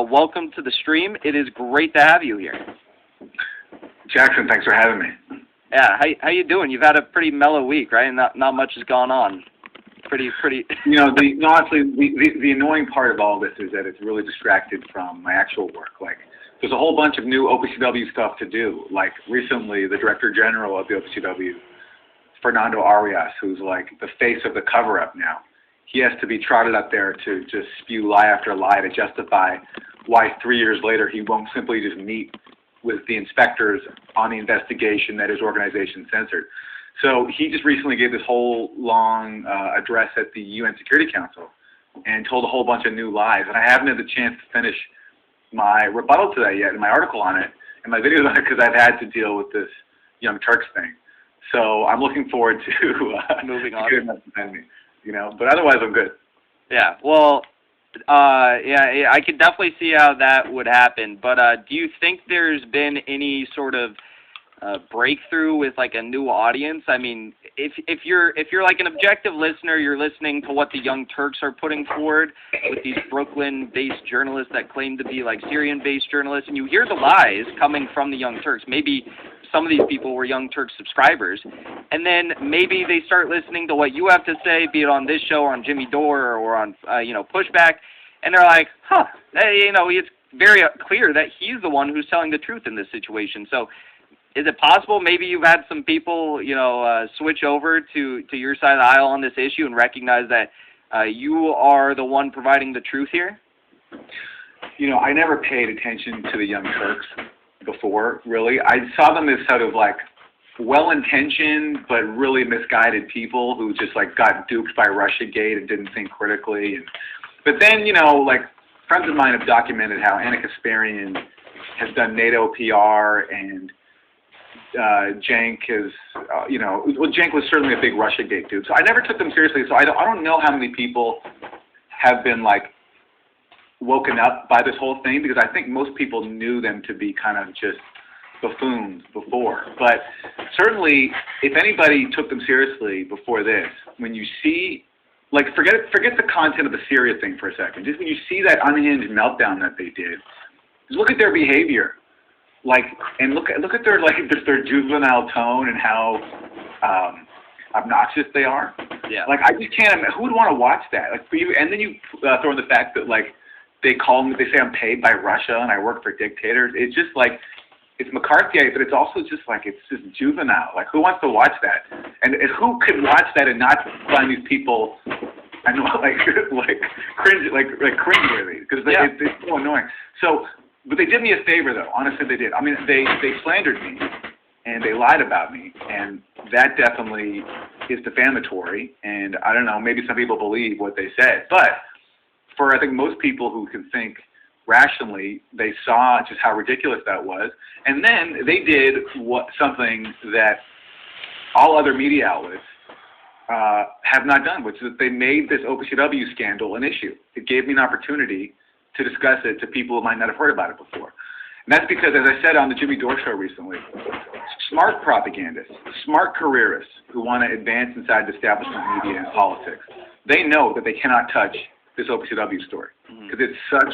welcome to the stream. It is great to have you here. Jackson, thanks for having me. Yeah, how you doing? You've had a pretty mellow week, right? Not much has gone on. Pretty. Honestly, the annoying part of all this is that it's really distracted from my actual work. Like, there's a whole bunch of new OPCW stuff to do. Like, recently, the Director General of the OPCW, Fernando Arias, who's like the face of the cover-up now, he has to be trotted up there to just spew lie after lie to justify why 3 years later he won't simply just meet with the inspectors on the investigation that his organization censored. So he just recently gave this whole long address at the UN Security Council and told a whole bunch of new lies. And I haven't had the chance to finish my rebuttal to that yet, and my article on it, and my videos on it, because I've had to deal with this Young Turks thing. So I'm looking forward to moving on. Good enough to send me, but otherwise I'm good. Yeah, well, yeah, I could definitely see how that would happen. But do you think there's been any sort of breakthrough with like a new audience? I mean, if you're like an objective listener, you're listening to what the Young Turks are putting forward with these Brooklyn-based journalists that claim to be like Syrian-based journalists, and you hear the lies coming from the Young Turks. Maybe some of these people were Young Turks subscribers, and then maybe they start listening to what you have to say, be it on this show or on Jimmy Dore or on Pushback, and they're like, it's very clear that he's the one who's telling the truth in this situation. So is it possible maybe you've had some people, switch over to your side of the aisle on this issue and recognize that you are the one providing the truth here? I never paid attention to the Young Turks before, really. I saw them as sort of like well-intentioned but really misguided people who just like got duped by Russiagate and didn't think critically. But then, like friends of mine have documented how Anna Kasparian has done NATO PR, and Cenk is, Cenk was certainly a big Russiagate dude. So I never took them seriously. So I don't know how many people have been like woken up by this whole thing, because I think most people knew them to be kind of just buffoons before. But certainly, if anybody took them seriously before this, when you see, like, forget the content of the Syria thing for a second. Just when you see that unhinged meltdown that they did, look at their behavior. Like, and look at their juvenile tone and how obnoxious they are. Yeah. Like, I just can't. Who would want to watch that? Like, and then you throw in the fact that like they say I'm paid by Russia and I work for dictators. It's just like, it's McCarthyite, but it's also just like, it's just juvenile. Like, who wants to watch that? And who could watch that and not find these people, I know, like cringe-worthy, because it's so annoying. So. But they did me a favor, though. Honestly, they did. I mean, they slandered me, and they lied about me, and that definitely is defamatory. And I don't know, maybe some people believe what they said. But for, I think, most people who can think rationally, they saw just how ridiculous that was. And then they did something that all other media outlets have not done, which is that they made this OPCW scandal an issue. It gave me an opportunity to discuss it to people who might not have heard about it before. And that's because, as I said on the Jimmy Dore show recently, smart propagandists, smart careerists who want to advance inside the establishment media and politics, they know that they cannot touch this OPCW story, because it's such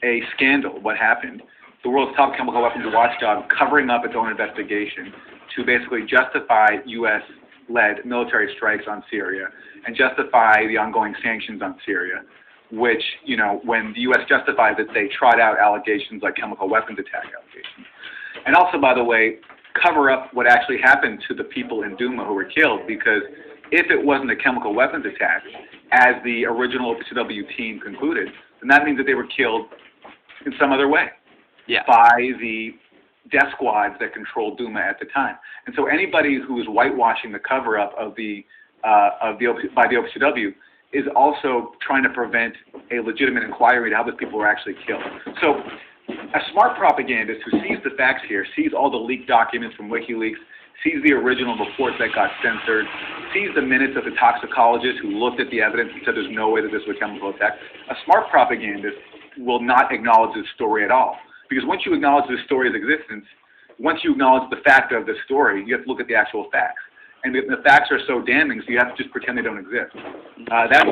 a scandal what happened. The world's top chemical weapons watchdog covering up its own investigation to basically justify U.S.-led military strikes on Syria and justify the ongoing sanctions on Syria, which, when the U.S. justified that, they trot out allegations like chemical weapons attack allegations. And also, by the way, cover up what actually happened to the people in Duma who were killed, because if it wasn't a chemical weapons attack, as the original OPCW team concluded, then that means that they were killed in some other way by the death squads that controlled Duma at the time. And so anybody who is whitewashing the cover-up by the OPCW is also trying to prevent a legitimate inquiry into how those people were actually killed. So a smart propagandist who sees the facts here, sees all the leaked documents from WikiLeaks, sees the original reports that got censored, sees the minutes of the toxicologist who looked at the evidence and said there's no way that this was a chemical attack, a smart propagandist will not acknowledge this story at all. Because once you acknowledge this story's existence, once you acknowledge the fact of the story, you have to look at the actual facts. And the facts are so damning, so you have to just pretend they don't exist. That's